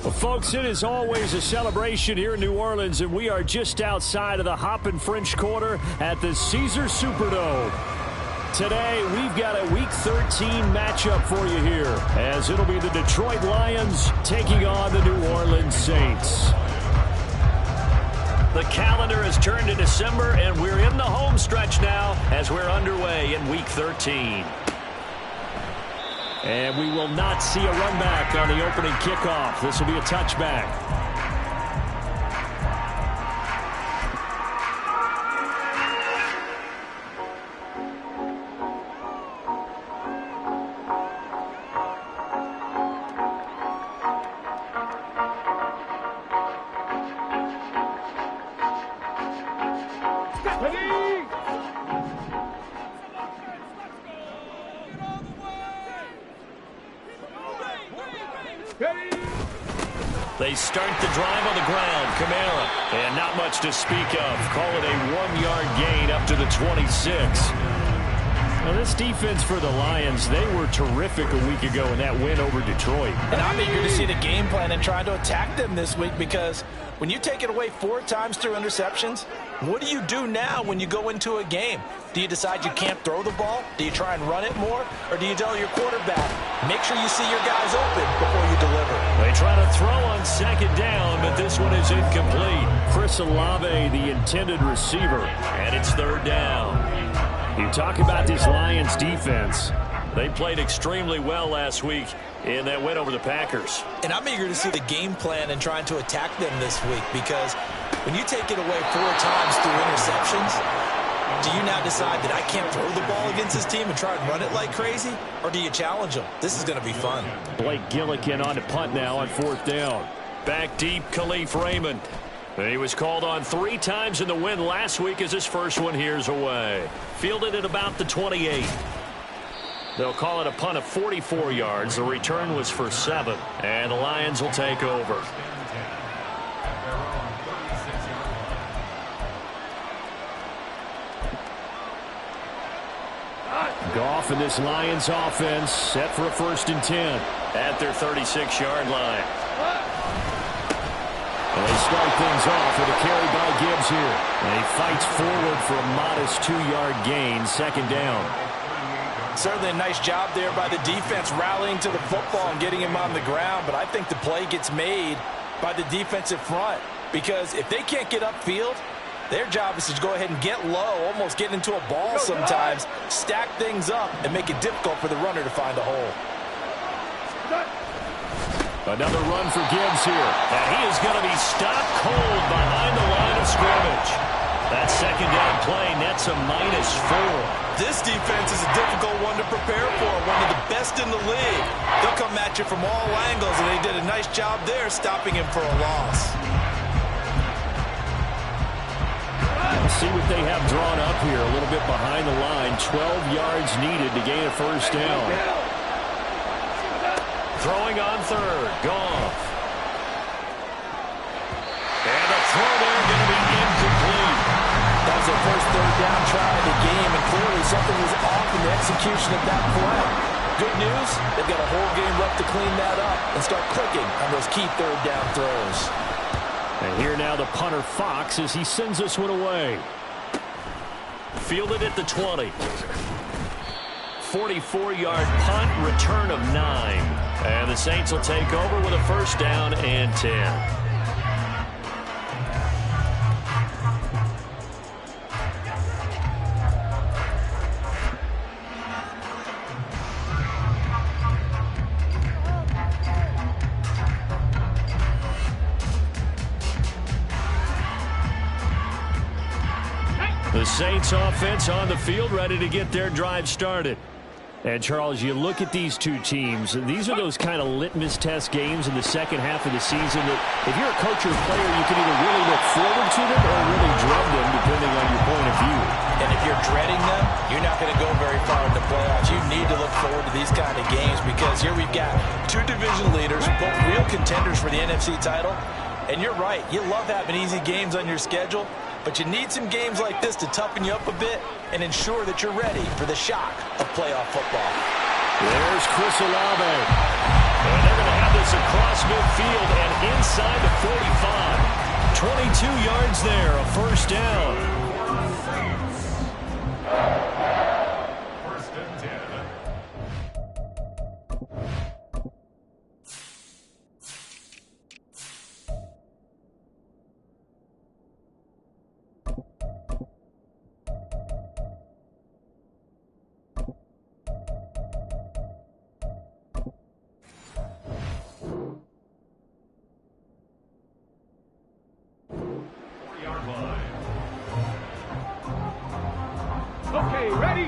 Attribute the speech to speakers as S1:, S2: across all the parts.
S1: Well, folks, it is always a celebration here in New Orleans, and we are just outside of the Hoppin' French Quarter at the Caesars Superdome. Today, we've got a Week 13 matchup for you here, as it'll be the Detroit Lions taking on the New Orleans Saints. The calendar has turned to December, and we're in the home stretch now as we're underway in Week 13. And we will not see a run back on the opening kickoff. This will be a touchback. They start the drive on the ground. Kamara. And not much to speak of. Call it a 1-yard gain up to the 26. Now, this defense for the Lions, they were terrific a week ago in that win over Detroit.
S2: And I'm eager to see the game plan and try to attack them this week, because when you take it away 4 times through interceptions, what do you do now when you go into a game? Do you decide you can't throw the ball? Do you try and run it more? Or do you tell your quarterback, make sure you see your guys open before you deliver?
S1: They try to throw on second down, but this one is incomplete. Chris Olave, the intended receiver, and it's third down. You talk about this Lions defense. They played extremely well last week in that win over the Packers.
S2: And I'm eager to see the game plan and trying to attack them this week, because when you take it away 4 times through interceptions, do you now decide that I can't throw the ball against this team and try and run it like crazy? Or do you challenge them? This is going to be fun.
S1: Blake Gillikin on the punt now on 4th down. Back deep, Khalif Raymond. He was called on 3 times in the win last week as his first one here's away. Fielded at about the 28. They'll call it a punt of 44 yards. The return was for 7. And the Lions will take over. Goff and this Lions offense set for a 1st and 10 at their 36-yard line. And they start things off with a carry by Gibbs here. And he fights forward for a modest 2-yard gain, 2nd down.
S2: Certainly a nice job there by the defense rallying to the football and getting him on the ground. But I think the play gets made by the defensive front, because if they can't get upfield, their job is to go ahead and get low, almost get into a ball sometimes, stack things up, and make it difficult for the runner to find a hole.
S1: Another run for Gibbs here. And he is going to be stopped cold behind the line of scrimmage. That 2nd down play nets a -4.
S2: This defense is a difficult one to prepare for, one of the best in the league. They'll come at you from all angles, and they did a nice job there stopping him for a loss.
S1: Let's see what they have drawn up here. A little bit behind the line. 12 yards needed to gain a 1st down. Throwing on 3rd. Goff. And the throw there going to be incomplete.
S2: That was their first 3rd down try of the game, and clearly something was off in the execution of that play. Good news, they've got a whole game left to clean that up and start clicking on those key 3rd down throws.
S1: And here now the punter Fox as he sends this one away. Fielded at the 20. 44-yard punt, return of 9. And the Saints will take over with a 1st down and 10. The Saints offense on the field, ready to get their drive started. And, Charles, you look at these two teams, and these are those kind of litmus test games in the second half of the season that if you're a coach or player, you can either really look forward to them or really dread them, depending on your point of view.
S2: And if you're dreading them, you're not going to go very far in the playoffs. You need to look forward to these kind of games, because here we've got 2 division leaders, both real contenders for the NFC title. And you're right, you love having easy games on your schedule, but you need some games like this to toughen you up a bit and ensure that you're ready for the shock of playoff football.
S1: There's Chris Olave. And they're going to have this across midfield and inside the 45. 22 yards there, a first down.
S3: First and 10.
S4: Okay, ready?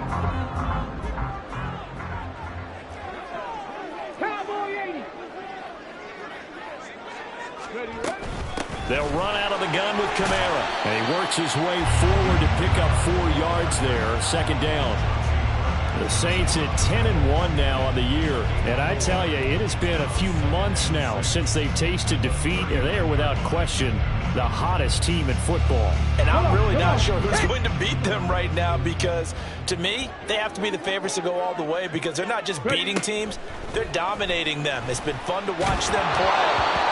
S4: Cowboy 80. Ready, ready?
S1: They'll run out of the gun with Kamara. And he works his way forward to pick up 4 yards there. Second down. The Saints at 10-1 now on the year. And I tell you, it has been a few months now since they've tasted defeat. And they are without question the hottest team in football.
S2: And I'm really not sure who's going to beat them right now because, to me, they have to be the favorites to go all the way because they're not just beating teams, they're dominating them. It's been fun to watch them play,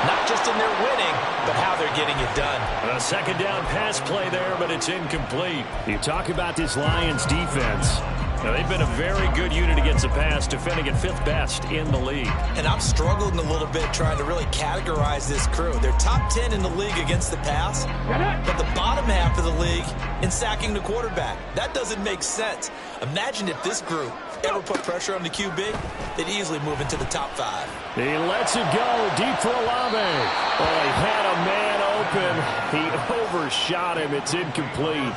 S2: not just in their winning, but how they're getting it done.
S1: A second down pass play there, but it's incomplete. You talk about this Lions defense. Now, they've been a very good unit against the pass, defending at 5th best in the league.
S2: And I'm struggling a little bit trying to really categorize this crew. They're top 10 in the league against the pass, but the bottom half of the league in sacking the quarterback. That doesn't make sense. Imagine if this group ever put pressure on the QB, they'd easily move into the top 5.
S1: He lets it go deep for Olave. Oh, he had a man open. He overshot him. It's incomplete.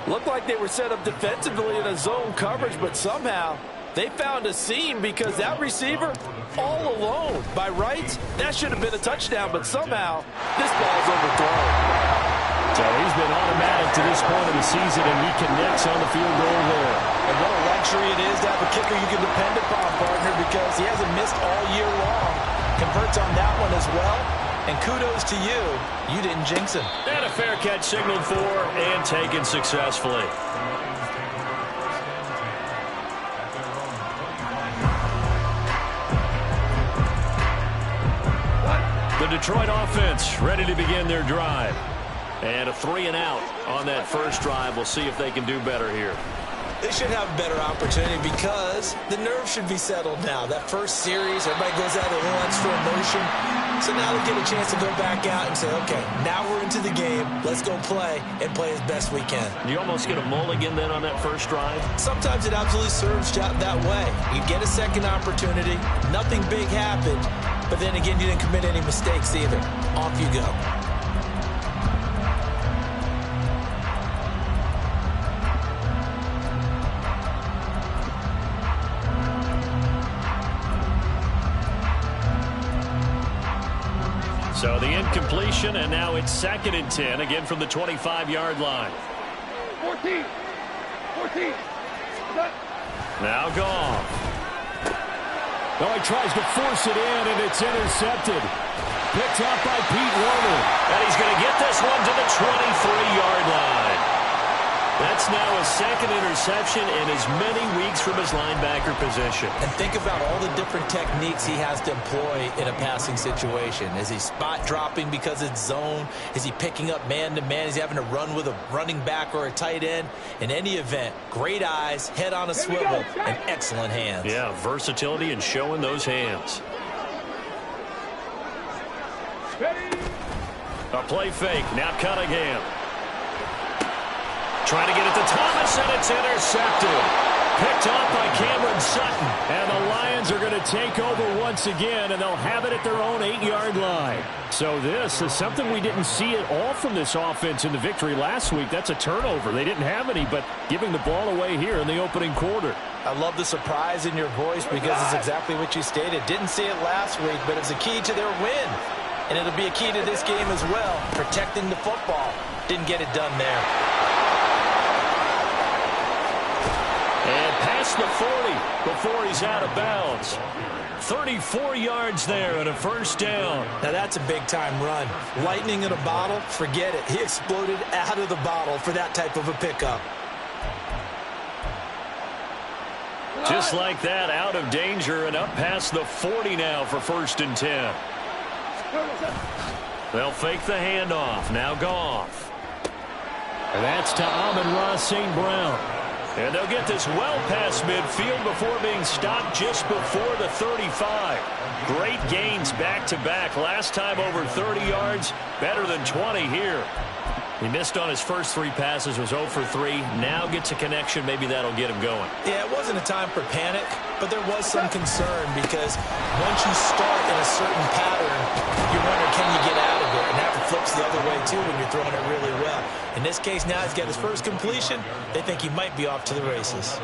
S5: Looked like they were set up defensively in a zone coverage, but somehow they found a seam because that receiver all alone. By rights, that should have been a touchdown, but somehow this ball's overthrown.
S1: So he's been automatic to this point of the season, and he connects on the field goal there.
S2: And what a luxury it is to have a kicker you can depend upon, partner, because he hasn't missed all year long. Converts on that one as well. And kudos to you. You didn't jinx him.
S1: And a fair catch signaled for and taken successfully. The Detroit offense ready to begin their drive. And a 3 and out on that first drive. We'll see if they can do better here.
S2: They should have a better opportunity because the nerves should be settled now. That first series, everybody goes out with a little extra emotion. So now they get a chance to go back out and say, okay, now we're into the game. Let's go play and play as best we can.
S1: You almost get a mulligan then on that first drive?
S2: Sometimes it absolutely serves that way. You get a second opportunity. Nothing big happened. But then again, you didn't commit any mistakes either. Off you go.
S1: So the incompletion, and now it's 2nd and 10, again from the 25-yard line.
S4: 14.
S1: Now Goff. Oh, he tries to force it in, and it's intercepted. Picked up by Pete Werner. And he's going to get this one to the 23-yard line. That's now a second interception in as many weeks from his linebacker position.
S2: And think about all the different techniques he has to employ in a passing situation. Is he spot dropping because it's zone? Is he picking up man-to-man? Is he having to run with a running back or a tight end? In any event, great eyes, head on a swivel, and excellent hands.
S1: Yeah, versatility and showing those hands. A play fake. Now Cunningham. Trying to get it to Thomas, and it's intercepted. Picked off by Cameron Sutton. And the Lions are going to take over once again, and they'll have it at their own 8-yard line. So this is something we didn't see at all from this offense in the victory last week. That's a turnover. They didn't have any, but giving the ball away here in the opening quarter.
S2: I love the surprise in your voice because it's exactly what you stated. Didn't see it last week, but it's a key to their win. And it'll be a key to this game as well, protecting the football. Didn't get it done there.
S1: And past the 40 before he's out of bounds. 34 yards there and a first down.
S2: Now that's a big-time run. Lightning in a bottle, forget it. He exploded out of the bottle for that type of a pickup.
S1: Just like that, out of danger and up past the 40 now for 1st and 10. They'll fake the handoff. Now Goff. And that's to Amon-Ra St. Brown. And they'll get this well past midfield before being stopped just before the 35. Great gains back-to-back. Last time over 30 yards, better than 20 here. He missed on his first 3 passes, was 0 for 3. Now gets a connection. Maybe that'll get him going.
S2: Yeah, it wasn't a time for panic, but there was some concern because once you start in a certain pattern, you wonder, can you get out of it? And that flips the other way, too, when you're throwing it really well. In this case, now he's got his first completion. They think he might be off to the races.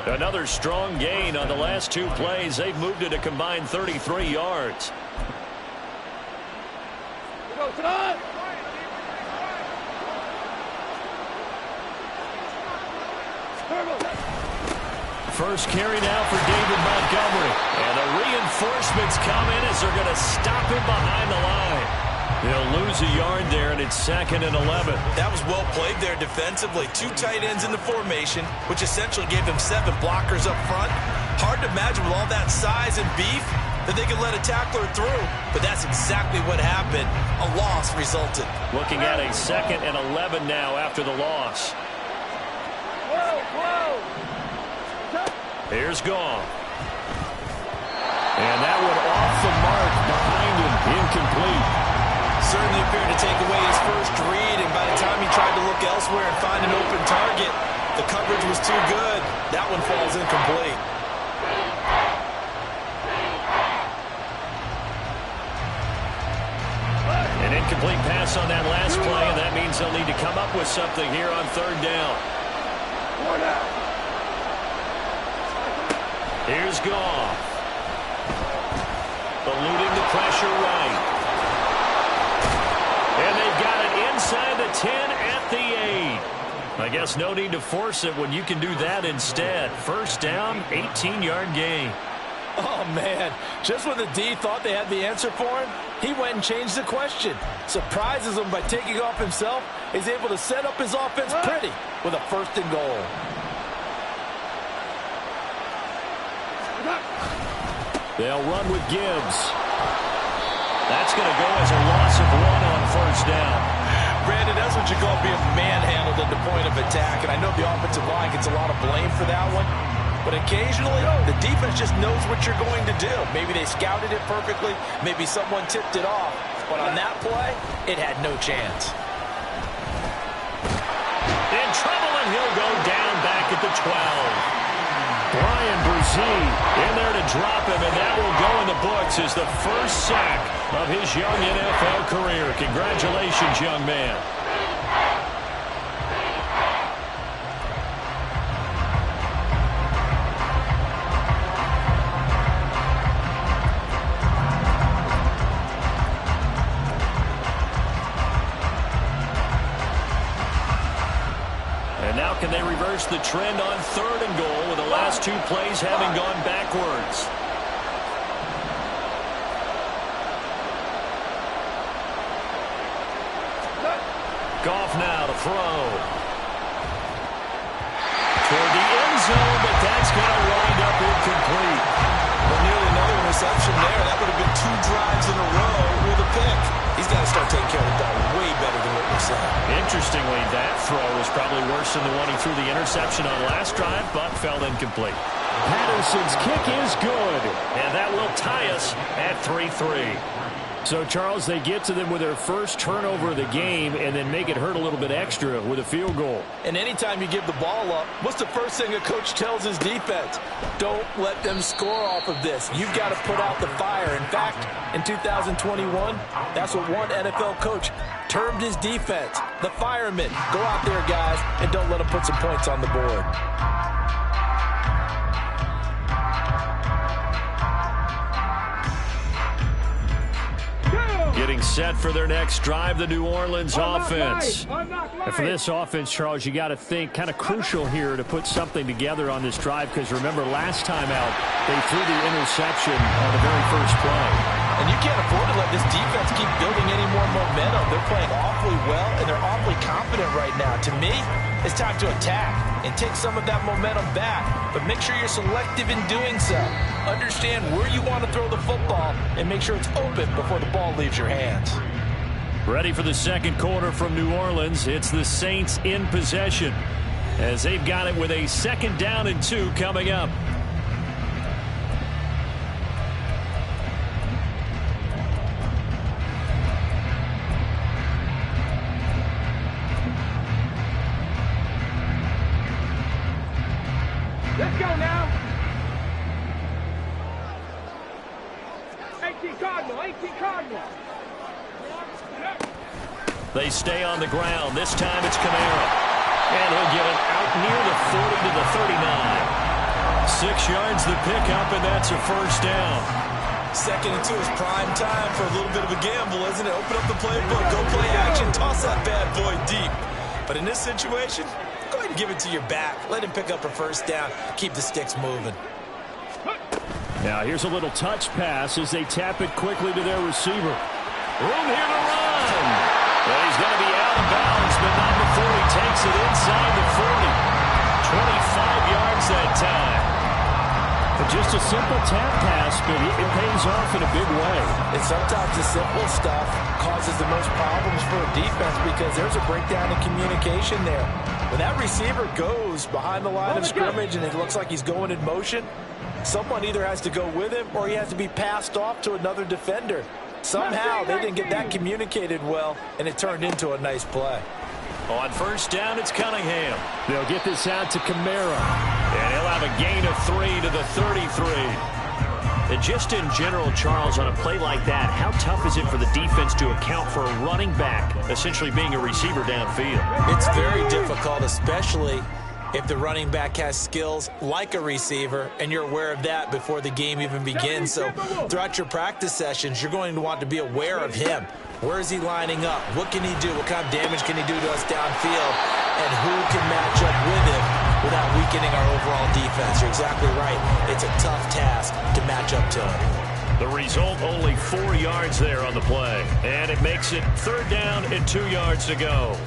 S1: Another strong gain on the last 2 plays. They've moved it a combined 33 yards.
S4: Go, Todd!
S1: First carry now for David Montgomery. And the reinforcements come in as they're going to stop him behind the line. They'll lose a yard there, and it's 2nd and 11.
S2: That was well played there defensively. 2 tight ends in the formation, which essentially gave them 7 blockers up front. Hard to imagine with all that size and beef that they could let a tackler through. But that's exactly what happened. A loss resulted.
S1: Looking at a 2nd and 11 now after the loss. Here's Goff. And that one off the mark behind him. Incomplete.
S2: Certainly appeared to take away his first read, and by the time he tried to look elsewhere and find an open target, the coverage was too good. That one falls incomplete.
S1: An incomplete pass on that last play, and that means they'll need to come up with something here on 3rd down. Here's Goff. Eluding the pressure right. And they've got it inside the 10 at the 8. I guess no need to force it when you can do that instead. 1st down, 18-yard gain.
S5: Oh, man. Just when the D thought they had the answer for him, he went and changed the question. Surprises him by taking off himself. He's able to set up his offense pretty with a 1st and goal.
S1: They'll run with Gibbs. That's going to go as a loss of 1 on 1st down.
S2: Brandon, that's what you call being manhandled at the point of attack, and I know the offensive line gets a lot of blame for that one, but occasionally the defense just knows what you're going to do. Maybe they scouted it perfectly, maybe someone tipped it off, but on that play, it had no chance.
S1: In trouble, and he'll go down back at the 12. Brian Brzee in there to drop him, and that will go in the books as the first sack of his young NFL career. Congratulations, young man. Can they reverse the trend on 3rd and goal with the last 2 plays having gone backwards? Goff now to throw. Toward the end zone, but that's going to wind up incomplete.
S2: Well, nearly another interception there. That would have been 2 drives in a row with a pick. He's got to start taking care of the ball way better than what we're saying.
S1: Interestingly, that throw was probably worse than the one he threw the interception on last drive, but fell incomplete. Patterson's kick is good, and that will tie us at 3-3. So, Charles, they get to them with their first turnover of the game and then make it hurt a little bit extra with a field goal.
S5: And anytime you give the ball up, what's the first thing a coach tells his defense? Don't let them score off of this. You've got to put out the fire. In fact, in 2021, that's what one NFL coach termed his defense, the firemen. Go out there, guys, and don't let them put some points on the board.
S1: Getting set for their next drive, the New Orleans offense. And for this offense, Charles, you got to think kind of crucial here to put something together on this drive, because remember last time out they threw the interception on the very first play.
S5: And you can't afford to let this defense keep building any more momentum. They're playing awfully well, and they're awfully
S2: confident right now. To me, it's time to attack and take some of that momentum back. But make sure you're selective in doing so. Understand where you want to throw the football and make sure it's open before the ball leaves your hands.
S1: Ready for the second quarter from New Orleans. It's the Saints in possession as they've got it with a 2nd down and 2 coming up.
S4: Let's go now. 18 Cardinal, 18 Cardinal.
S1: They stay on the ground. This time it's Kamara. And he'll get it out near the 40 to the 39. 6 yards the pickup, and that's a first down.
S2: 2nd and 2 is prime time for a little bit of a gamble, isn't it? Open up the playbook, go play action, toss that bad boy deep. But in this situation, go ahead and give it to your back. Let him pick up a first down. Keep the sticks moving.
S1: Now here's a little touch pass as they tap it quickly to their receiver. Room here to run. Well, he's going to be out of bounds, but not before he takes it inside the 40. 25 yards that time. But just a simple tap pass, but it pays off in a big way.
S2: And sometimes the simple stuff causes the most problems for a defense because there's a breakdown in communication there. When that receiver goes behind the line of scrimmage and it looks like he's going in motion, someone either has to go with him or he has to be passed off to another defender. Somehow they didn't get that communicated well, and it turned into a nice play.
S1: On first down, it's Cunningham. They'll get this out to Kamara. And he'll have a gain of 3 to the 33. And just in general, Charles, on a play like that, how tough is it for the defense to account for a running back essentially being a receiver downfield?
S2: It's very difficult, especially if the running back has skills like a receiver, and you're aware of that before the game even begins. So throughout your practice sessions, you're going to want to be aware of him. Where is he lining up? What can he do? What kind of damage can he do to us downfield? And who can match up with him without weakening our overall defense? You're exactly right. It's a tough task to match up to him.
S1: The result, only 4 yards there on the play. And it makes it 3rd down and 2 yards to go.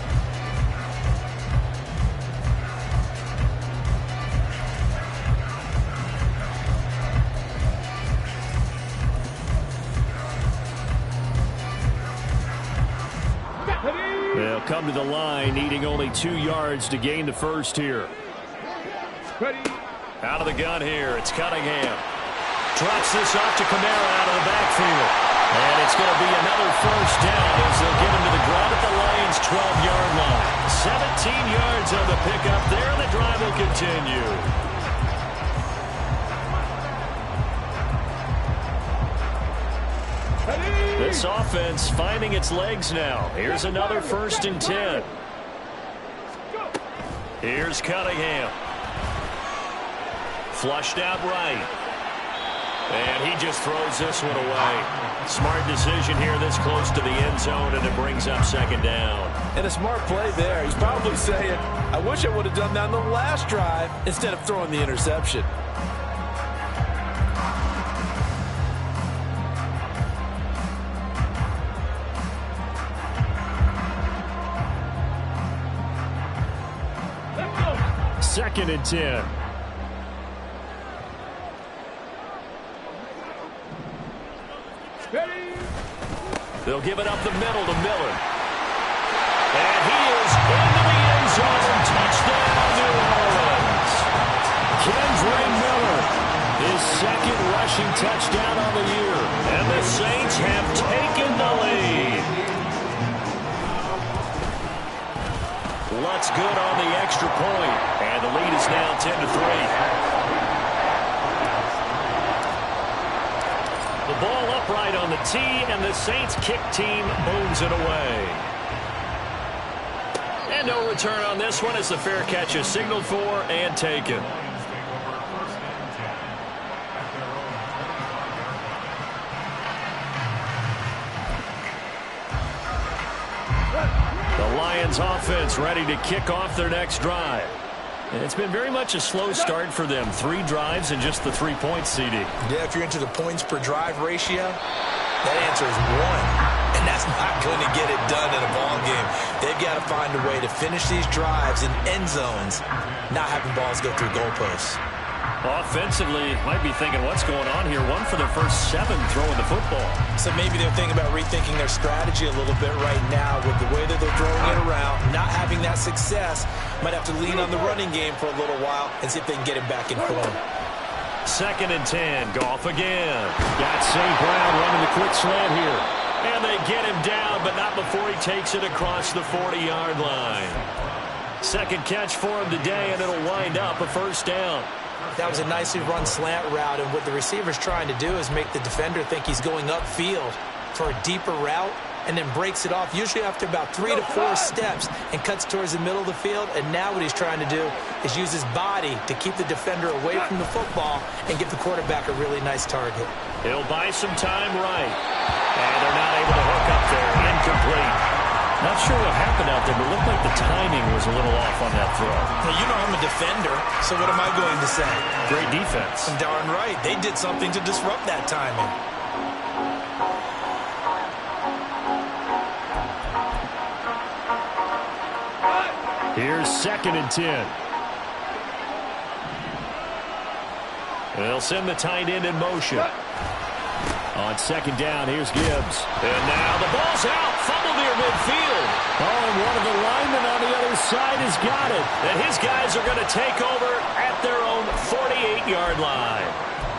S1: They'll come to the line, needing only 2 yards to gain the first here.
S4: Ready.
S1: Out of the gun here, it's Cunningham. Drops this off to Kamara out of the backfield. And it's going to be another first down as they'll get him to the ground at the Lions' 12-yard line. 17 yards on the pickup there, and the drive will continue. This offense finding its legs now. Here's another 1st and 10. Here's Cunningham. Flushed out right. And he just throws this one away. Smart decision here this close to the end zone, and it brings up 2nd down.
S5: And a smart play there. He's probably saying, I wish I would have done that on the last drive instead of throwing the interception.
S1: Second and 10. They'll give it up the middle to Miller. And he is into the end zone. Touchdown, New Orleans. Kendre Miller, his 2nd rushing touchdown on the year. And the Saints have taken the lead. Lutz good on the extra point. And the lead is now 10-3. The ball upright on the tee, and the Saints kick team booms it away. And no return on this one as the fair catch is signaled for and taken. The Lions offense ready to kick off their next drive. And it's been very much a slow start for them. 3 drives and just the 3 points, CD.
S2: Yeah, if you're into the points per drive ratio, that answer is 1. And that's That's not going to get it done in a ball game. They've got to find a way to finish these drives in end zones, not having balls go through goalposts.
S1: Offensively, might be thinking, what's going on here? One for their first 7 throwing the football.
S2: So maybe they're thinking about rethinking their strategy a little bit right now with the way that they're throwing it around, not having that success. Might have to lean on the running game for a little while and see if they can get him back in form.
S1: 2nd and 10, Goff again. Got St. Brown running the quick slant here. And they get him down, but not before he takes it across the 40-yard line. Second catch for him today, and it'll wind up a first down.
S2: That was a nicely run slant route, and what the receiver's trying to do is make the defender think he's going upfield for a deeper route, and then breaks it off, usually after about 3 to 4 steps, and cuts towards the middle of the field. And now what he's trying to do is use his body to keep the defender away from the football and give the quarterback a really nice target.
S1: He'll buy some time right. And they're not able to hook up there. Incomplete. Not sure what happened out there, but it looked like the timing was a little off on that throw.
S2: Now, you know I'm a defender, so what am I going to say?
S1: Great defense.
S2: Darn right. They did something to disrupt that timing.
S1: Here's 2nd and 10. They'll send the tight end in motion. On 2nd down, here's Gibbs. And now the ball's out. Fumble near midfield. Oh, and one of the linemen on the other side has got it. And his guys are going to take over at their own 48-yard line.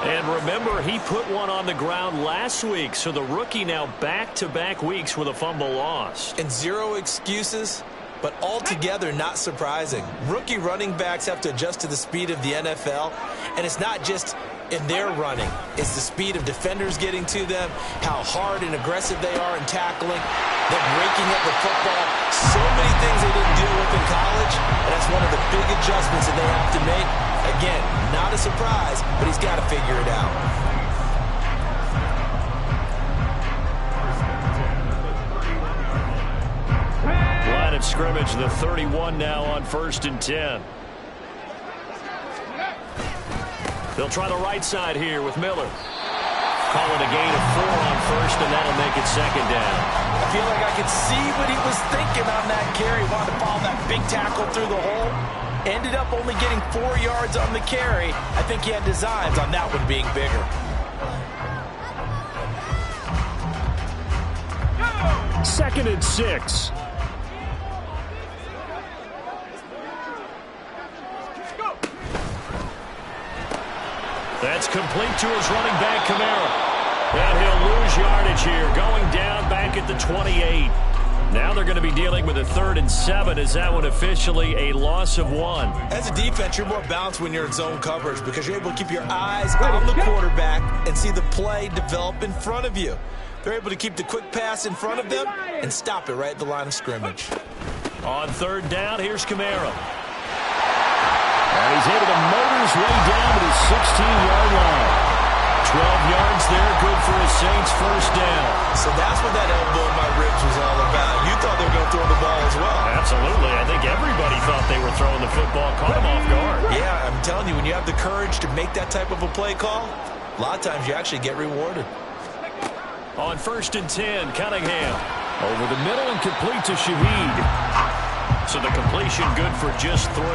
S1: And remember, he put one on the ground last week, so the rookie now back-to-back weeks with a fumble loss.
S2: And 0 excuses, but altogether not surprising. Rookie running backs have to adjust to the speed of the NFL, and it's not just in their running. It's the speed of defenders getting to them, how hard and aggressive they are in tackling, them breaking up the football. So many things they didn't deal with in college, and that's one of the big adjustments that they have to make. Again, not a surprise, but he's got to figure it out.
S1: Line of scrimmage, the 31 now on 1st and 10. They'll try the right side here with Miller. Call it a gain of 4 on 1st, and that'll make it 2nd down.
S2: I feel like I could see what he was thinking on that carry. Wanted to follow that big tackle through the hole. Ended up only getting 4 yards on the carry. I think he had designs on that one being bigger.
S1: Second and 6. That's complete to his running back, Kamara. And he'll lose yardage here, going down back at the 28. Now they're going to be dealing with a 3rd and 7. Is that one officially a loss of 1?
S2: As a defense, you're more balanced when you're in zone coverage because you're able to keep your eyes on the quarterback and see the play develop in front of you. They're able to keep the quick pass in front of them and stop it right at the line of scrimmage.
S1: On 3rd down, here's Kamara. And he's able to motor his way down to the 16-yard line. 12 yards there, good for his Saints' first down.
S2: So that's what that elbow in my ribs was all about. You thought they were going to throw the ball as well.
S1: Absolutely. I think everybody thought they were throwing the football. Caught him off guard.
S2: Yeah, I'm telling you, when you have the courage to make that type of a play call, a lot of times you actually get rewarded.
S1: On 1st and 10, Cunningham. Over the middle and complete to Shaheed. So the completion good for just 3.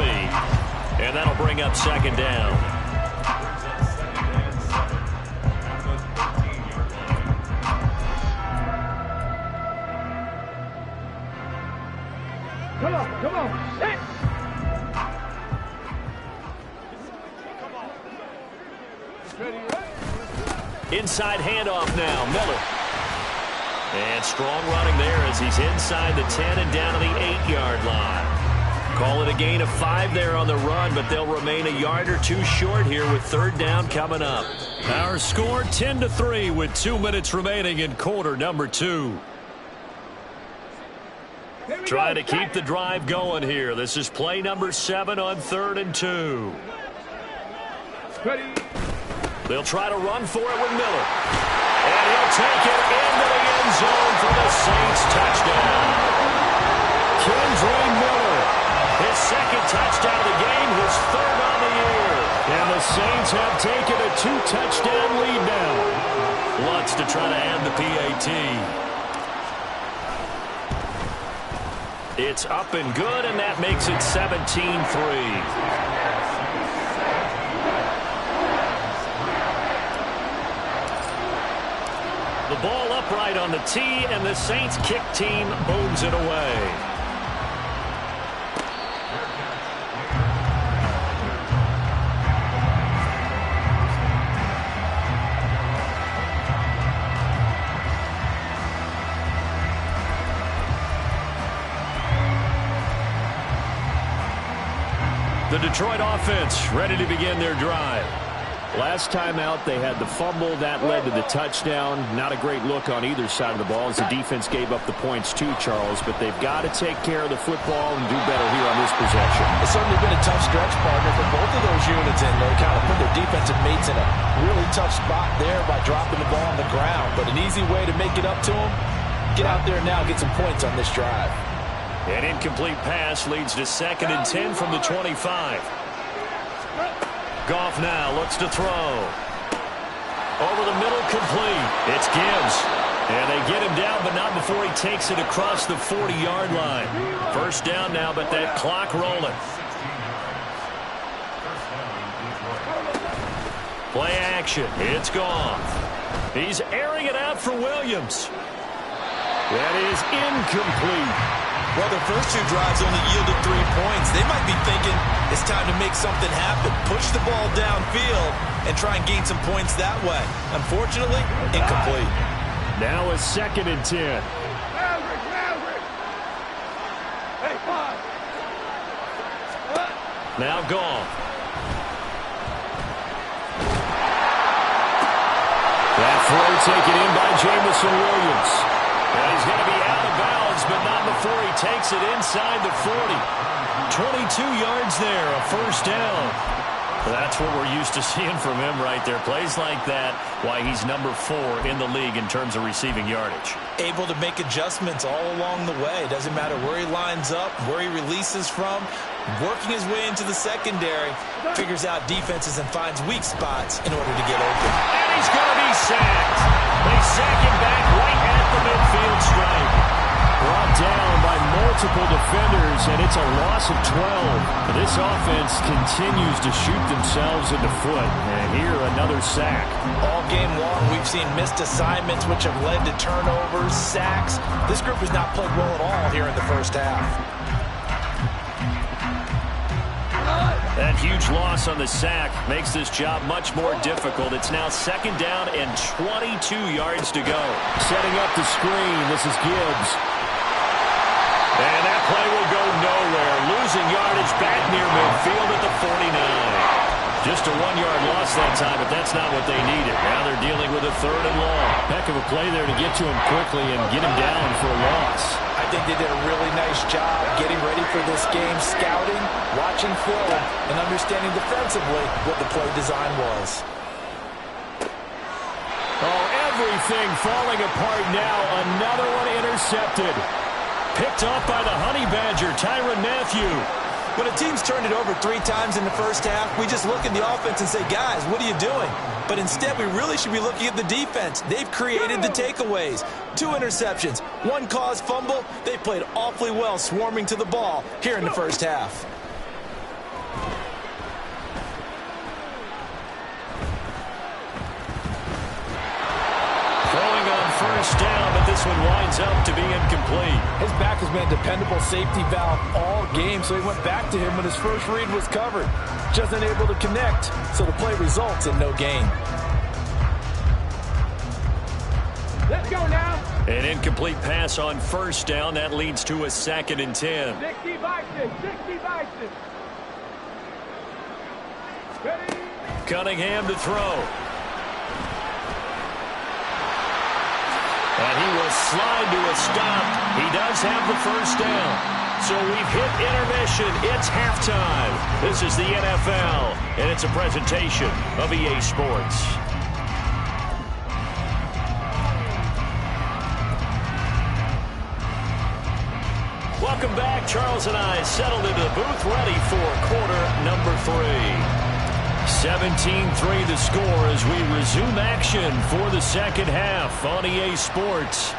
S1: And that'll bring up 2nd down.
S4: Come on. Hey.
S1: Inside handoff now, Miller. And strong running there as he's inside the 10 and down to the 8-yard line. Call it a gain of 5 there on the run, but they'll remain a yard or 2 short here with 3rd down coming up. Our score 10-3 with 2 minutes remaining in quarter number 2. Trying to keep the drive going here. This is play number 7 on 3rd and 2.
S4: Ready.
S1: They'll try to run for it with Miller. And he'll take it into the end zone for the Saints touchdown. Kendre Miller, his 2nd touchdown of the game, his 3rd on the year. And the Saints have taken a 2-touchdown lead now. Lutz to try to add the PAT. It's up and good, and that makes it 17-3. The ball upright on the tee, and the Saints kick team booms it away. The Detroit offense ready to begin their drive. Last time out, they had the fumble. That led to the touchdown. Not a great look on either side of the ball as the defense gave up the points too, Charles. But they've got to take care of the football and do better here on this possession.
S2: It's certainly been a tough stretch, partner, for both of those units. And they kind of put their defensive mates in a really tough spot there by dropping the ball on the ground. But an easy way to make it up to them, get out there now and get some points on this drive.
S1: An incomplete pass leads to 2nd and 10 from the 25. Goff now looks to throw. Over the middle, complete. It's Gibbs. And they get him down, but not before he takes it across the 40-yard line. First down now, but that clock rolling. Play action. It's Goff. He's airing it out for Williams. That is incomplete.
S2: Well, their first two drives only yielded 3 points. They might be thinking it's time to make something happen. Push the ball downfield and try and gain some points that way. Unfortunately, incomplete.
S1: Now a 2nd and 10. Now Goff. That throw taken in by Jamison Williams. And he's going to be out of bounds, but not before he takes it inside the 40. 22 yards there, a first down. That's what we're used to seeing from him right there. Plays like that, why he's number 4 in the league in terms of receiving yardage.
S2: Able to make adjustments all along the way. Doesn't matter where he lines up, where he releases from. Working his way into the secondary, figures out defenses and finds weak spots in order to get open.
S1: And he's going to be sacked. They sack him back right at the midfield stripe. Brought down by multiple defenders, and it's a loss of 12. This offense continues to shoot themselves in the foot. And here, another sack.
S2: All game long, we've seen missed assignments, which have led to turnovers, sacks. This group has not played well at all here in the first half.
S1: That huge loss on the sack makes this job much more difficult. It's now 2nd down and 22 yards to go. Setting up the screen, this is Gibbs. And that play will go nowhere. Losing yardage back near midfield at the 49. Just a 1-yard loss that time, but that's not what they needed. Now they're dealing with a 3rd and long. Heck of a play there to get to him quickly and get him down for a loss.
S2: I think they did a really nice job getting ready for this game, scouting, watching film, and understanding defensively what the play design was.
S1: Oh, everything falling apart now. Another one intercepted. Picked off by the Honey Badger, Tyrann Mathieu.
S2: When a team's turned it over 3 times in the first half, we just look at the offense and say, guys, what are you doing? But instead, we really should be looking at the defense. They've created the takeaways. 2 interceptions, 1 caused fumble. They played awfully well swarming to the ball here in the first half.
S1: Throwing on first down, but this one winds up to be incomplete.
S5: His back has been a dependable safety valve all game, so he went back to him when his first read was covered. Just unable to connect, so the play results in no gain.
S4: Let's go now.
S1: An incomplete pass on first down. That leads to a 2nd and 10.
S4: 60 Vikings, 60 Vikings. Ready?
S1: Cunningham to throw. And he will slide to a stop. He does have the first down. So we've hit intermission. It's halftime. This is the NFL, and it's a presentation of EA Sports. Welcome back. Charles and I settled into the booth, ready for quarter number 3. 17-3 the score as we resume action for the second half on EA Sports.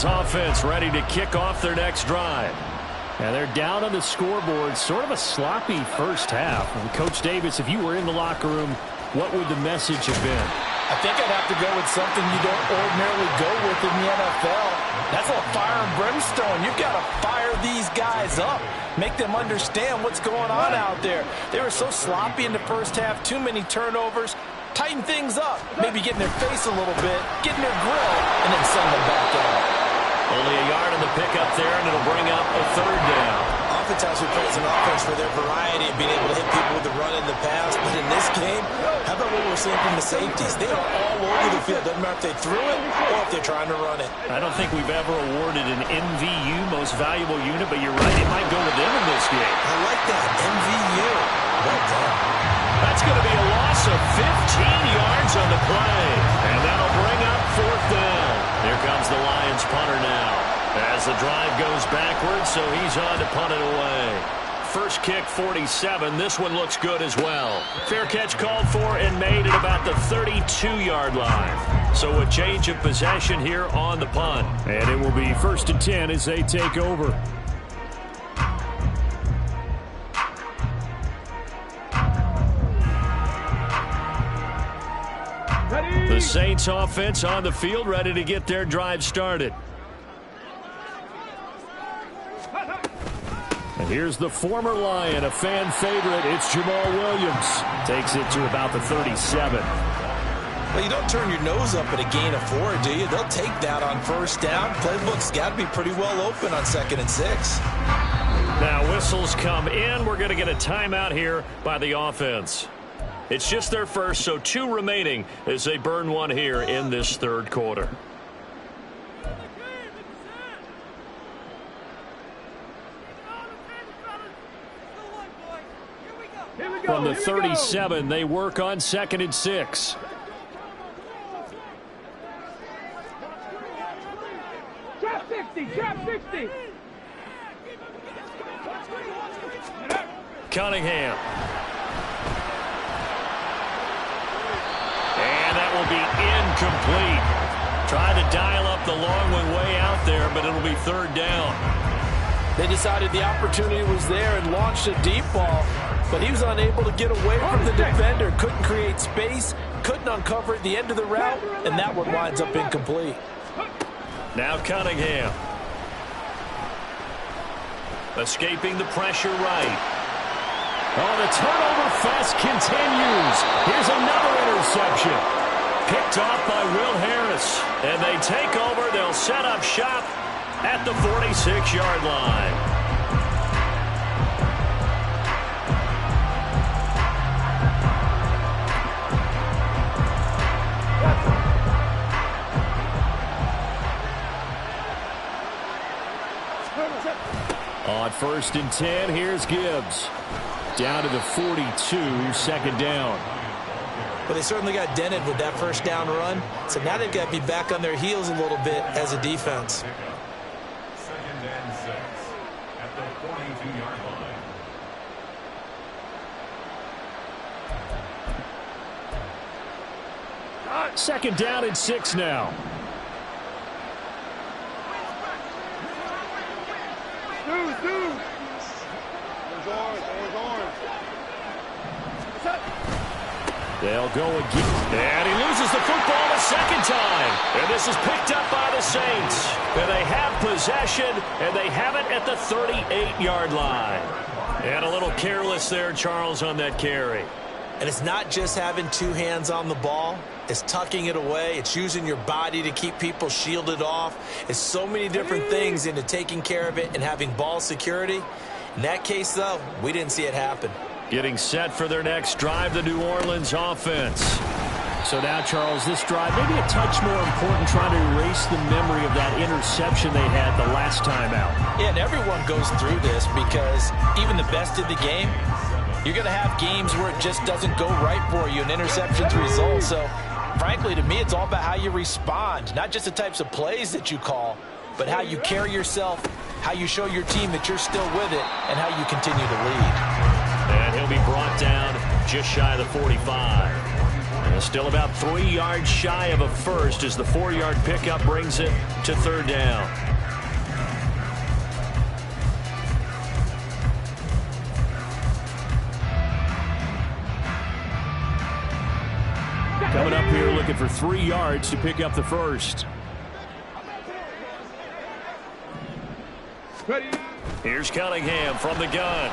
S1: Orleans offense ready to kick off their next drive. And they're down on the scoreboard. Sort of a sloppy first half. And Coach Davis, if you were in the locker room, what would the message have been?
S2: I think I'd have to go with something you don't ordinarily go with in the NFL. That's a fire and brimstone. You've got to fire these guys up. Make them understand what's going on out there. They were so sloppy in the first half. Too many turnovers. Tighten things up. Maybe get in their face a little bit. Get in their grill. And then send them back out.
S1: Only a yard on the pickup there, and it'll bring up a third down.
S6: Oftentimes we praise an offense for their variety of being able to hit people with the run in the pass. But in this game, how about what we're seeing from the safeties? They are all over the field. Doesn't matter if they threw it or if they're trying to run it.
S1: I don't think we've ever awarded an MVU, most valuable unit, but you're right, it might go to them in this game.
S6: I like that, MVU. Well done.
S1: That's going to be a loss of 15 yards on the play. And that'll bring up fourth down. Here comes the Lions punter now. As the drive goes backwards, so he's on to punt it away. First kick, 47. This one looks good as well. Fair catch called for and made at about the 32-yard line. So a change of possession here on the punt. And it will be 1st and 10 as they take over. The Saints offense on the field, ready to get their drive started. And here's the former Lion, a fan favorite. It's Jamal Williams. Takes it to about the 37.
S6: Well, you don't turn your nose up at a gain of 4, do you? They'll take that on first down. Playbook's got to be pretty well open on 2nd and 6.
S1: Now whistles come in. We're going to get a timeout here by the offense. It's just their first, so 2 remaining as they burn one here in this third quarter. From the 37, they work on 2nd and 6.
S4: Drop 60, drop 60.
S1: Cunningham. And that will be incomplete. Try to dial up the long one way out there, but it'll be 3rd down.
S5: They decided the opportunity was there and launched a deep ball, but he was unable to get away from the defender. Couldn't create space, couldn't uncover at the end of the route, and that one winds up incomplete.
S1: Now Cunningham. Escaping the pressure right. Oh, the turnover fest continues. Here's another interception. Picked off by Will Harris. And they take over. They'll set up shop at the 46-yard line. On 1st and 10, here's Gibbs. Down to the 42, 2nd down.
S6: But they certainly got dented with that first down run. So now they've got to be back on their heels a little bit as a defense.
S3: 2nd and 6 at the 42-yard line.
S1: 2nd down and 6 now. They'll go again. And he loses the football a second time. And this is picked up by the Saints. And they have possession, and they have it at the 38-yard line. And a little careless there, Charles, on that carry.
S6: And it's not just having 2 hands on the ball. It's tucking it away. It's using your body to keep people shielded off. It's so many different things into taking care of it and having ball security. In that case, though, we didn't see it happen.
S1: Getting set for their next drive, the New Orleans offense. So now, Charles, this drive maybe a touch more important, trying to erase the memory of that interception they had the last time out.
S2: Yeah, and everyone goes through this because even the best of the game, you're going to have games where it just doesn't go right for you, and interceptions result. So, frankly, to me, it's all about how you respond, not just the types of plays that you call, but how you carry yourself, how you show your team that you're still with it, and how you continue to lead.
S1: And he'll be brought down just shy of the 45. Still about 3 yards shy of a first as the 4-yard pickup brings it to third down. Coming up here looking for 3 yards to pick up the first. Here's Cunningham from the gun.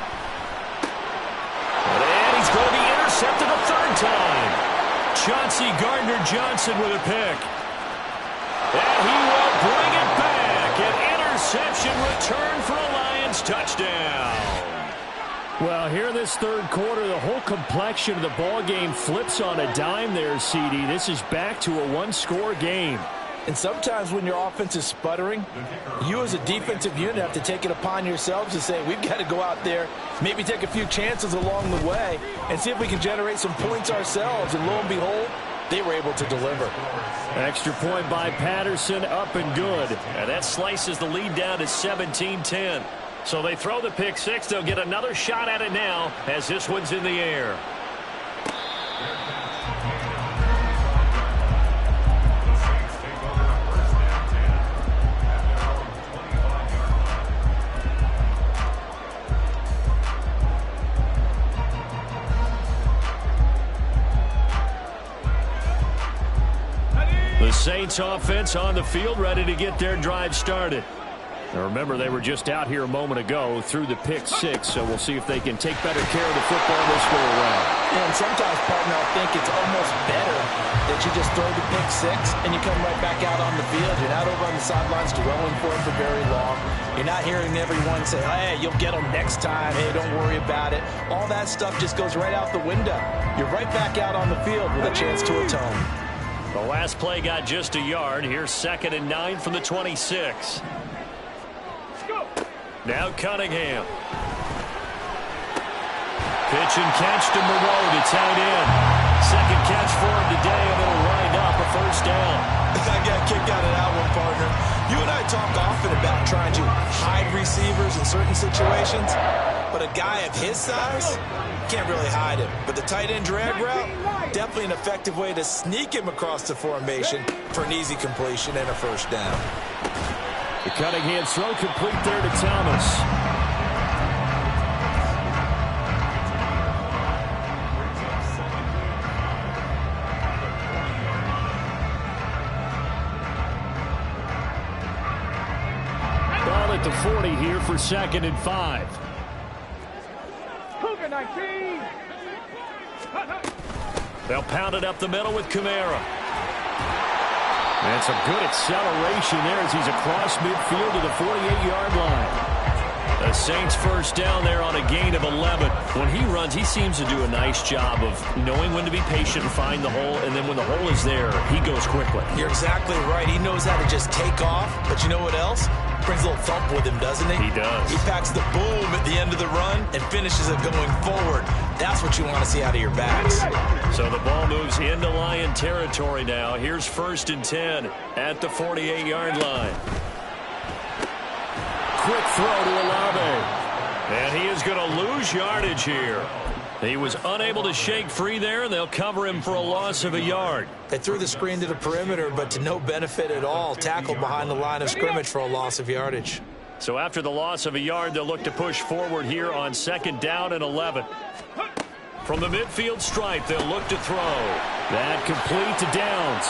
S1: And he's going to be intercepted a third time. Chauncey Gardner-Johnson with a pick. And he will bring it back. An interception return for a Lions touchdown. Well, here in this third quarter, the whole complexion of the ball game flips on a dime there, CD. This is back to a one-score game.
S2: And sometimes when your offense is sputtering, you as a defensive unit have to take it upon yourselves to say, we've got to go out there, maybe take a few chances along the way, and see if we can generate some points ourselves. And lo and behold, they were able to deliver.
S1: Extra point by Patterson, up and good. And that slices the lead down to 17-10. So they throw the pick six. They'll get another shot at it now as this one's in the air. The Saints offense on the field, ready to get their drive started. Now remember, they were just out here a moment ago through the pick six, so we'll see if they can take better care of the football this go around.
S2: And sometimes, partner, I think it's almost better that you just throw the pick six and you come right back out on the field. You're not over on the sidelines dwelling for it for very long. You're not hearing everyone say, hey, you'll get them next time. Hey, don't worry about it. All that stuff just goes right out the window. You're right back out on the field with a chance to atone.
S1: The last play got just a yard. Here's 2nd and 9 from the 26. Now Cunningham. Pitch and catch to Moreau to tight end. Second catch for him today, and it'll wind up a first down.
S6: I got a kick out of that one, partner. You and I talk often about trying to hide receivers in certain situations, but a guy of his size can't really hide him. But the tight end drag route, definitely an effective way to sneak him across the formation for an easy completion and a first down.
S1: The Cunningham throw complete there to Thomas. Ball at the 40 here for 2nd and 5.
S4: Cougar 19.
S1: They'll pound it up the middle with Kamara. And some good acceleration there as he's across midfield to the 48-yard line. The Saints first down there on a gain of 11. When he runs, he seems to do a nice job of knowing when to be patient and find the hole, and then when the hole is there, he goes quickly.
S6: You're exactly right. He knows how to just take off, but you know what else? Brings a little thump with him, doesn't he?
S1: He does.
S6: He packs the boom at the end of the run and finishes it going forward. That's what you want to see out of your backs.
S1: So the ball moves into Lion territory now. Here's 1st and 10 at the 48-yard line. Quick throw to Olave. And he is going to lose yardage here. He was unable to shake free there, and they'll cover him for a loss of a yard.
S6: They threw the screen to the perimeter, but to no benefit at all. Tackled behind the line of scrimmage for a loss of yardage.
S1: So after the loss of a yard, they'll look to push forward here on 2nd down and 11. From the midfield stripe, they'll look to throw. That complete to Downs.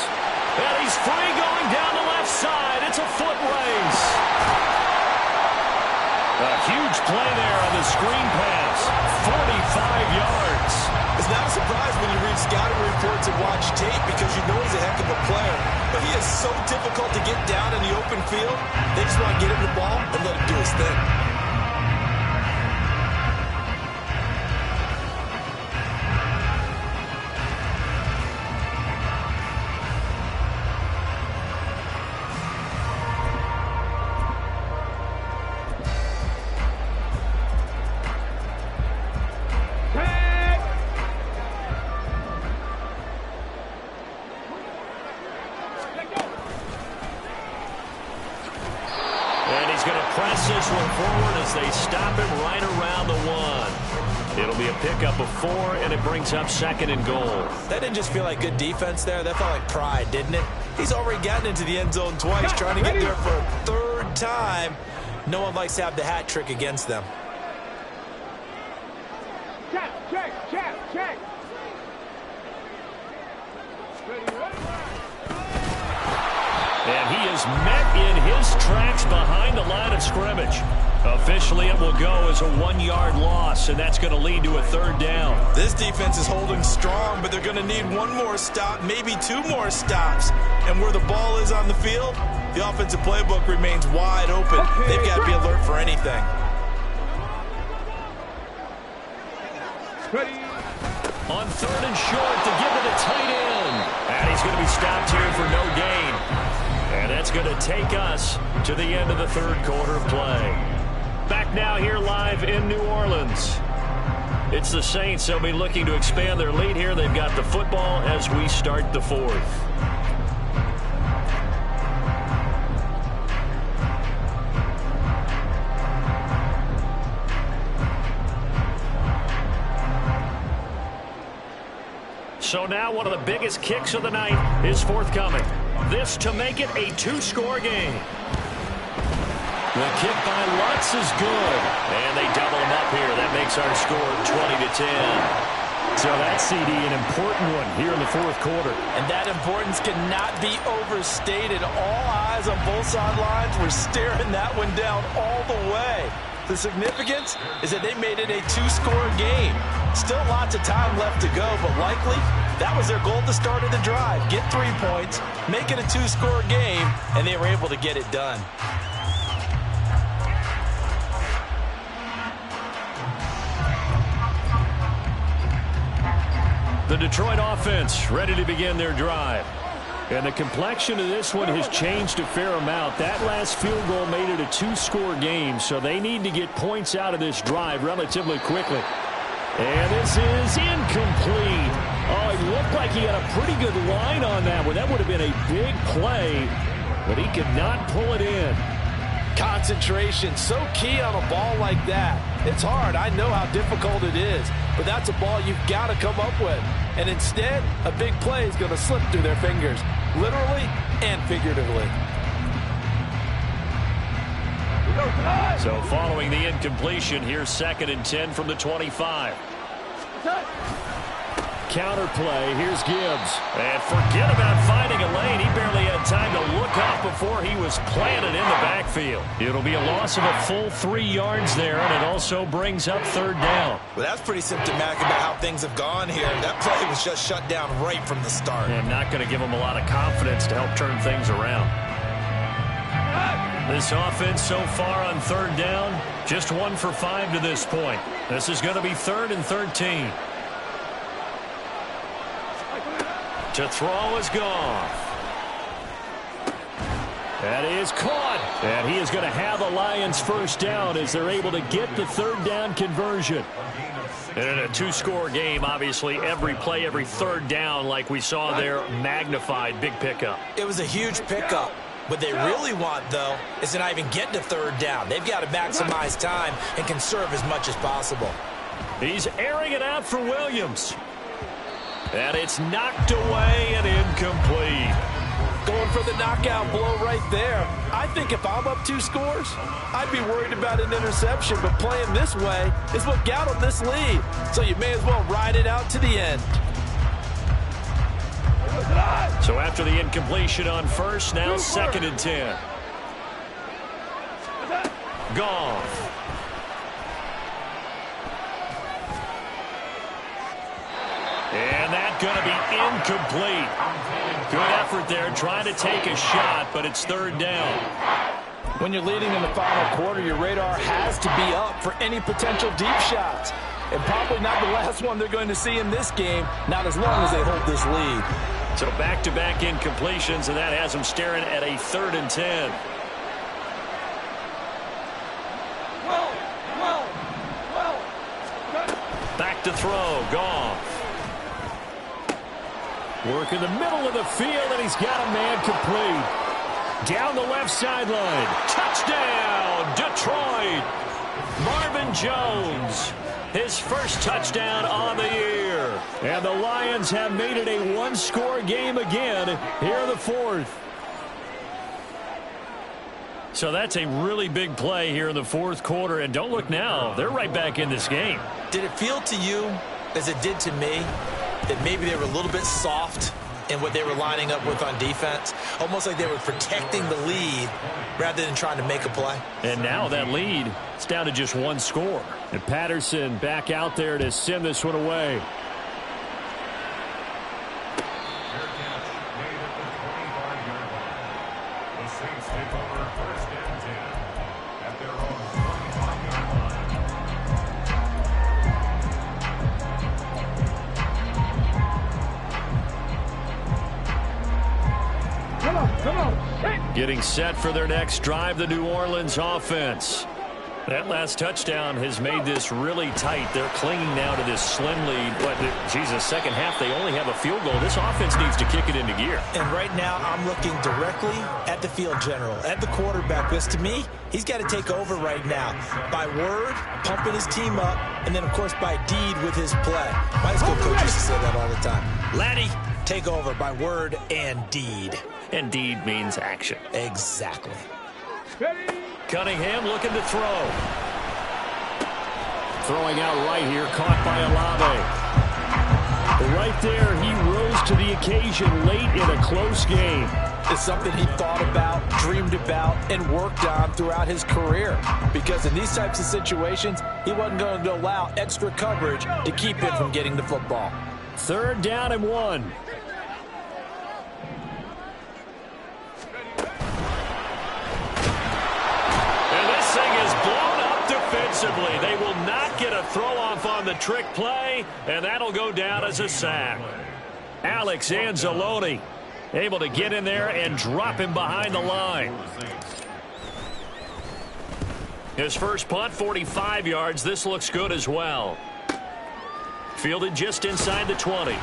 S1: And he's free going down the left side. It's a foot race. A huge play there on the screen pass. 45 yards.
S6: It's not a surprise when you read scouting reports and watch tape because you know he's a heck of a player. But he is so difficult to get down in the open field. They just want to get him the ball and let him do his thing.
S1: This one forward as they stop him right around the 1. It'll be a pickup of 4, and it brings up 2nd and goal.
S6: That didn't just feel like good defense there. That felt like pride, didn't it? He's already gotten into the end zone twice, trying to get there for a 3rd time. No one likes to have the hat trick against them.
S4: Check, check, check, check.
S1: And he is met in his tracks behind the line of scrimmage. Officially, it will go as a 1-yard loss, and that's going to lead to a 3rd down.
S6: This defense is holding strong, but they're going to need 1 more stop, maybe 2 more stops. And where the ball is on the field, the offensive playbook remains wide open. They've got to be alert for anything.
S4: Ready.
S1: On 3rd and short to give it a tight end. And he's going to be stopped here for no gain. And that's going to take us to the end of the 3rd quarter of play. Back now here live in New Orleans. It's the Saints. They'll be looking to expand their lead here. They've got the football as we start the 4th. So now one of the biggest kicks of the night is forthcoming. This to make it a 2-score game. The kick by Lutz is good. And they double him up here. That makes our score 20-10. So that's, CD, an important one here in the 4th quarter.
S5: And that importance cannot be overstated. All eyes on both sidelines were staring that one down all the way. The significance is that they made it a 2-score game. Still lots of time left to go, but likely that was their goal at the start of the drive. Get 3 points, make it a 2-score game, and they were able to get it done.
S1: The Detroit offense ready to begin their drive. And the complexion of this one has changed a fair amount. That last field goal made it a 2-score game, so they need to get points out of this drive relatively quickly. And this is incomplete. Oh, it looked like he had a pretty good line on that one. That would have been a big play, but he could not pull it in.
S5: Concentration, so key on a ball like that. It's hard. I know how difficult it is, but that's a ball you've got to come up with. And instead, a big play is going to slip through their fingers, literally and figuratively.
S1: So following the incompletion, here's 2nd and 10 from the 25. Counter play, here's Gibbs. And forget about finding a lane. He barely had time to look up before he was planted in the backfield. It'll be a loss of a full 3 yards there, and it also brings up 3rd down.
S6: Well, that's pretty symptomatic about how things have gone here. That play was just shut down right from the start.
S1: And not going to give him a lot of confidence to help turn things around. This offense so far on 3rd down, just 1 for 5 to this point. This is going to be 3rd and 13. To throw is Goff. That is caught. And he is going to have the Lions 1st down as they're able to get the 3rd down conversion. And in a 2-score game, obviously, every play, every 3rd down, like we saw there, magnified, big pickup.
S6: It was a huge pickup. What they really want, though, is to not even get to 3rd down. They've got to maximize time and conserve as much as possible.
S1: He's airing it out for Williams. And it's knocked away and incomplete.
S5: Going for the knockout blow right there. I think if I'm up 2 scores, I'd be worried about an interception, but playing this way is what got them this lead. So you may as well ride it out to the end.
S1: So after the incompletion on 1st, now 2nd and 10. Goff. And that's going to be incomplete. Good effort there, trying to take a shot, but it's 3rd down.
S5: When you're leading in the final quarter, your radar has to be up for any potential deep shots. And probably not the last one they're going to see in this game, not as long as they hold this lead.
S1: So back-to-back incompletions, and that has them staring at a 3rd and 10. Back to throw, Goff. Work in the middle of the field, and he's got a man complete. Down the left sideline. Touchdown, Detroit. Marvin Jones his first touchdown on the year. And the Lions have made it a one-score game again here in the fourth. So that's a really big play here in the fourth quarter. And don't look now, they're right back in this game.
S6: Did it feel to you, as it did to me, that maybe they were a little bit soft in what they were lining up with on defense? Almost like they were protecting the lead rather than trying to make a play.
S1: And now that lead, it's down to just one score. And Patterson back out there to send this one away. Getting set for their next drive, the New Orleans offense. That last touchdown has made this really tight. They're clinging now to this slim lead. But, Jesus, second half, they only have a field goal. This offense needs to kick it into gear.
S6: And right now, I'm looking directly at the field general, at the quarterback. Because to me, he's got to take over right now. By word, pumping his team up, and then, of course, by deed with his play. My school coach used to say that all the time. Laddie, take over by word and deed.
S1: And deed means action.
S6: Exactly.
S1: Cunningham looking to throw. Throwing out right here, caught by Olave. Right there, he rose to the occasion late in a close game.
S5: It's something he thought about, dreamed about, and worked on throughout his career. Because in these types of situations, he wasn't going to allow extra coverage to keep him from getting the football.
S1: 3rd down and 1. Defensively, they will not get a throw-off on the trick play, and that'll go down as a sack. Alex Anzalone able to get in there and drop him behind the line. His first punt, 45 yards. This looks good as well. Fielded just inside the 20.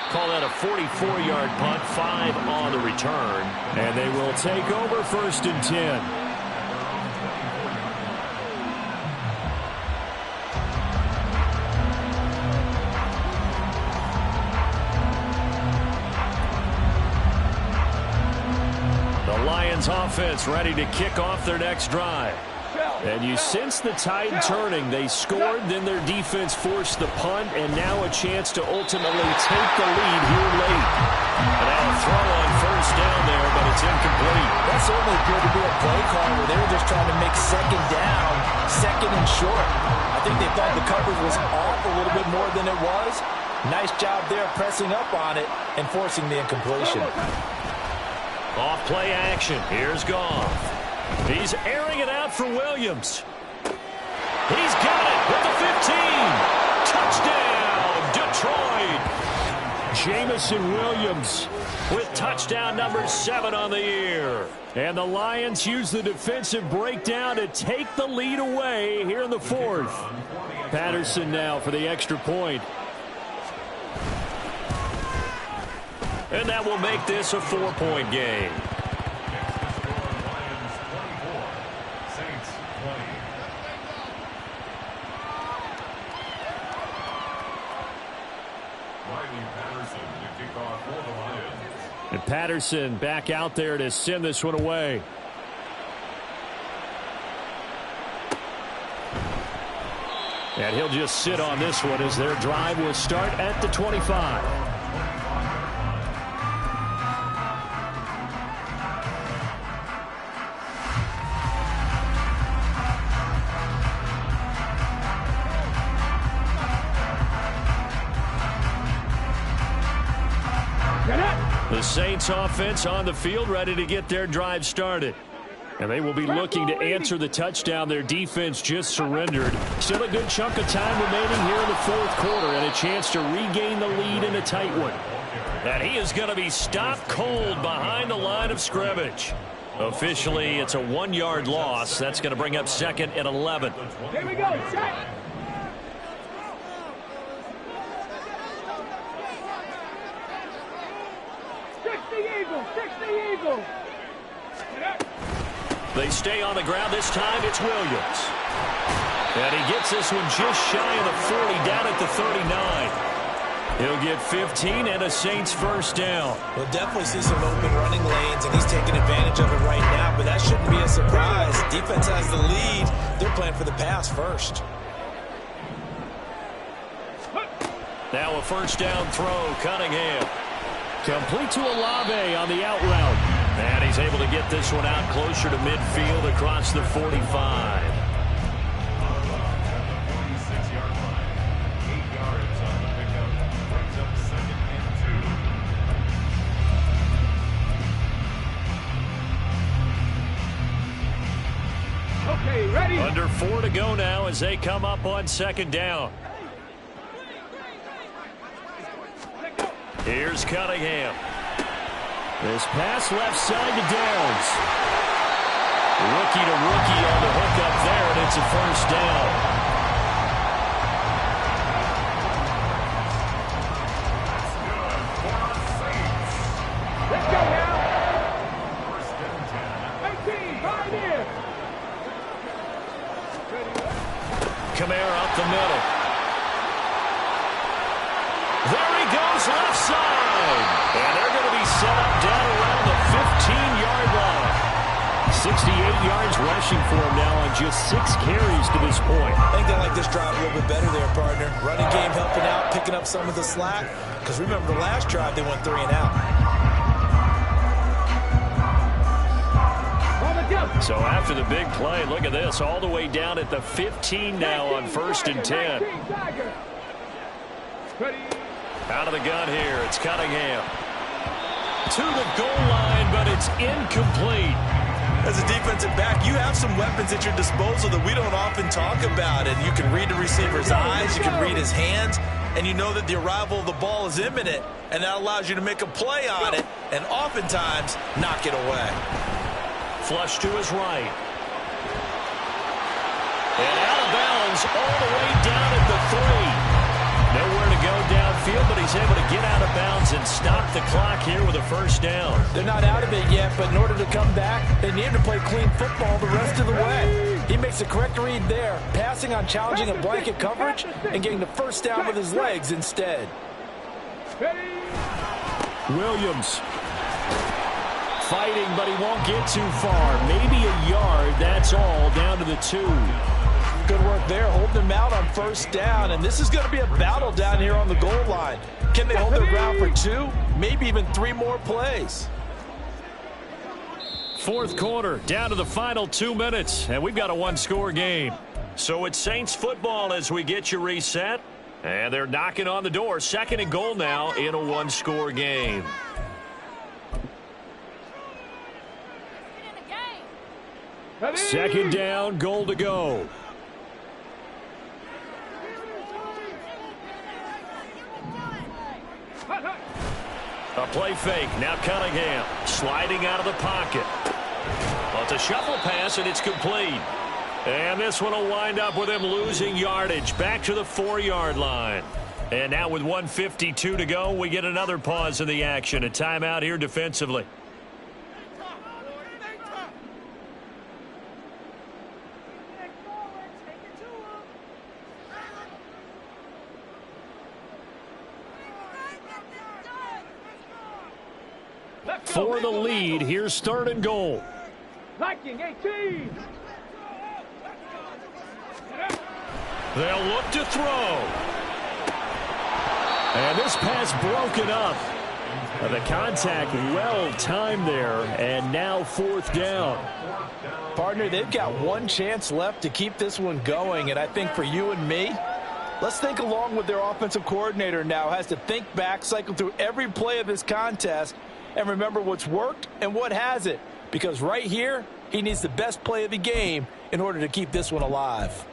S1: Call that a 44-yard punt, 5 on the return. And they will take over 1st and 10. Offense ready to kick off their next drive. And you sense the tide turning. They scored, then their defense forced the punt, and now a chance to ultimately take the lead here late. And now a throw on 1st down there, but it's incomplete.
S5: That certainly appeared to be a play call where they were just trying to make 2nd down, 2nd and short. I think they thought the coverage was off a little bit more than it was. Nice job there pressing up on it and forcing the incompletion.
S1: Off play action. Here's Goff. He's airing it out for Williams. He's got it with the 15. Touchdown, Detroit. Jamison Williams with touchdown number 7 on the year. And the Lions use the defensive breakdown to take the lead away here in the 4th. Patterson now for the extra point. And that will make this a 4-point game. And Patterson back out there to send this one away. And he'll just sit on this one as their drive will start at the 25. The Saints offense on the field ready to get their drive started. And they will be looking to answer the touchdown their defense just surrendered. Still a good chunk of time remaining here in the 4th quarter and a chance to regain the lead in a tight one. And he is going to be stopped cold behind the line of scrimmage. Officially, it's a 1-yard loss. That's going to bring up 2nd and 11.
S4: Here we go, check.
S1: They stay on the ground. This time it's Williams. And he gets this one just shy of the 40, down at the 39. He'll get 15 and a Saints first down.
S6: We'll definitely see some open running lanes, and he's taking advantage of it right now, but that shouldn't be a surprise. Defense has the lead. They're playing for the pass first.
S1: Now a first down throw, Cunningham. Complete to Olave on the out route. And he's able to get this one out closer to midfield across the 45.
S4: Okay, ready.
S1: Under 4 to go now as they come up on second down. Here's Cunningham. This pass left side to Downs. Rookie to rookie on the hook up there, and it's a first down.
S4: Let's go now. First and 10. 18, right here.
S1: Kamara up the middle. There he goes, left side. And they're going to be set up down around the 15-yard line. 68 yards rushing for him now on just 6 carries to this point.
S6: I think they like this drive a little bit better there, partner. Running game helping out, picking up some of the slack. Because remember, the last drive, they went 3 and out.
S1: So after the big play, look at this, all the way down at the 15 now on first and 10. Out of the gun here, it's Cunningham. To the goal line, but it's incomplete.
S6: As a defensive back, you have some weapons at your disposal that we don't often talk about. And you can read the receiver's eyes, you can read his hands, and you know that the arrival of the ball is imminent. And that allows you to make a play on it and oftentimes knock it away.
S1: Flush to his right. And out of bounds all the way down at the 3. Nowhere to go downfield, but he's able to get out of bounds and stop the clock here with a first down.
S5: They're not out of it yet, but in order to come back, they need to play clean football the rest of the way. He makes the correct read there, passing on challenging a blanket coverage and getting the first down with his legs instead.
S1: Williams. Fighting, but he won't get too far. Maybe a yard, that's all, down to the 2.
S5: Good work there, holding them out on first down, and this is going to be a battle down here on the goal line. Can they hold their ground for 2, maybe even 3 more plays?
S1: Fourth quarter, down to the final 2 minutes, and we've got a 1-score game. So it's Saints football as we get you reset, and they're knocking on the door. Second and goal now in a 1-score game. Second down, goal to go. A play fake. Now Cunningham sliding out of the pocket. Well, it's a shuffle pass, and it's complete. And this one will wind up with him losing yardage back to the 4-yard line. And now with 1:52 to go, we get another pause in the action. A timeout here defensively. For the lead, here's third and goal.
S4: Viking 18.
S1: They'll look to throw. And this pass broken up. The contact well timed there, and now fourth down.
S5: Partner, they've got one chance left to keep this one going, and I think for you and me, let's think along with their offensive coordinator now. Has to think back, cycle through every play of this contest, and remember what's worked and what hasn't. Because right here, he needs the best play of the game in order to keep this one alive.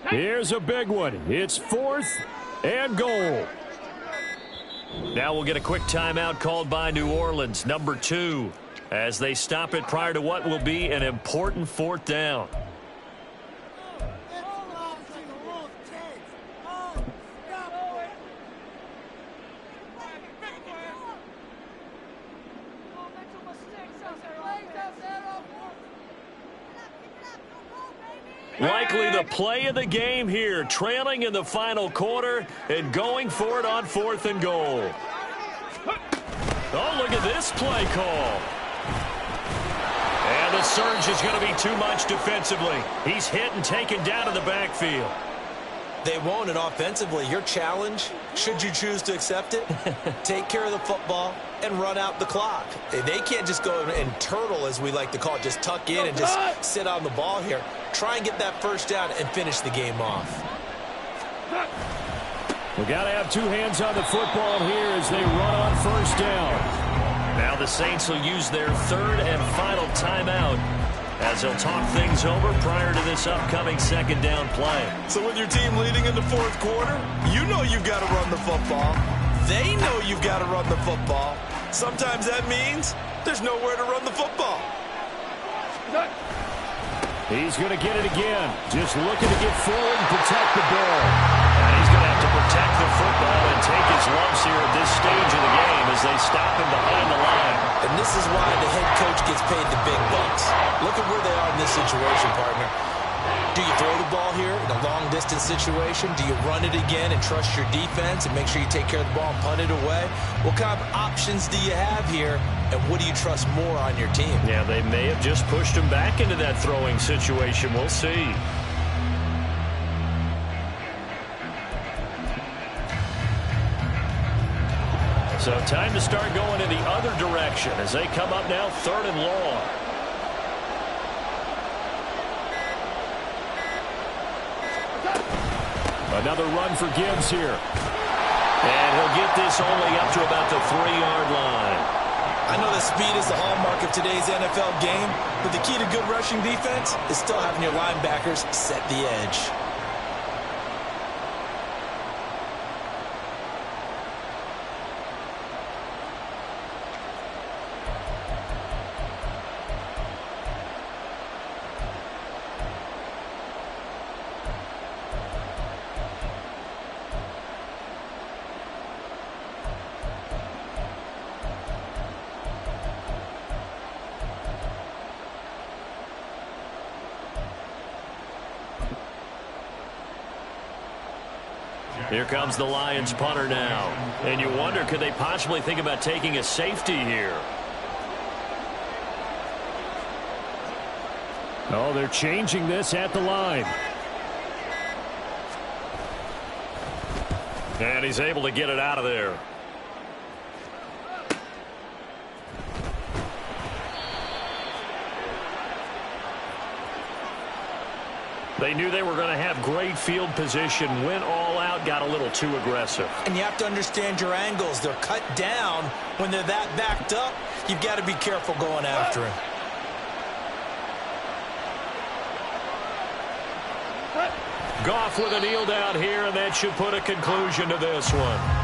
S1: Here's a big one. It's fourth and goal. Now we'll get a quick timeout called by New Orleans, number 2, as they stop it prior to what will be an important fourth down. Likely the play of the game here, trailing in the final quarter and going for it on 4th and goal. Oh, look at this play call. And the surge is going to be too much defensively. He's hit and taken down in the backfield.
S6: They won't, and offensively, your challenge, should you choose to accept it, take care of the football and run out the clock. They can't just go and turtle, as we like to call it, just tuck in and just sit on the ball here. Try and get that first down and finish the game off.
S1: We got to have two hands on the football here as they run on 1st down. Now the Saints will use their 3rd and final timeout as they'll talk things over prior to this upcoming 2nd down play.
S2: So with your team leading in the 4th quarter, you know you've got to run the football. They know you've got to run the football. Sometimes that means there's nowhere to run the football.
S1: He's going to get it again. Just looking to get forward and protect the ball. And he's going to have to protect the football and take his lumps here at this stage of the game as they stop him behind the line.
S6: And this is why the head coach gets paid the big bucks. Look at where they are in this situation, partner. Do you throw the ball here in a long-distance situation? Do you run it again and trust your defense and make sure you take care of the ball and punt it away? What kind of options do you have here, and what do you trust more on your team?
S1: Yeah, they may have just pushed him back into that throwing situation. We'll see. So time to start going in the other direction as they come up now 3rd and long. Another run for Gibbs here. And he'll get this only up to about the 3-yard line.
S2: I know that speed is the hallmark of today's NFL game, but the key to good rushing defense is still having your linebackers set the edge.
S1: Here comes the Lions punter now. And you wonder, could they possibly think about taking a safety here? Oh, they're changing this at the line. And he's able to get it out of there. They knew they were going to have great field position, went all out, got a little too aggressive.
S6: And you have to understand your angles. They're cut down. When they're that backed up, you've got to be careful going after him.
S1: Goff with a kneel down here, and that should put a conclusion to this one.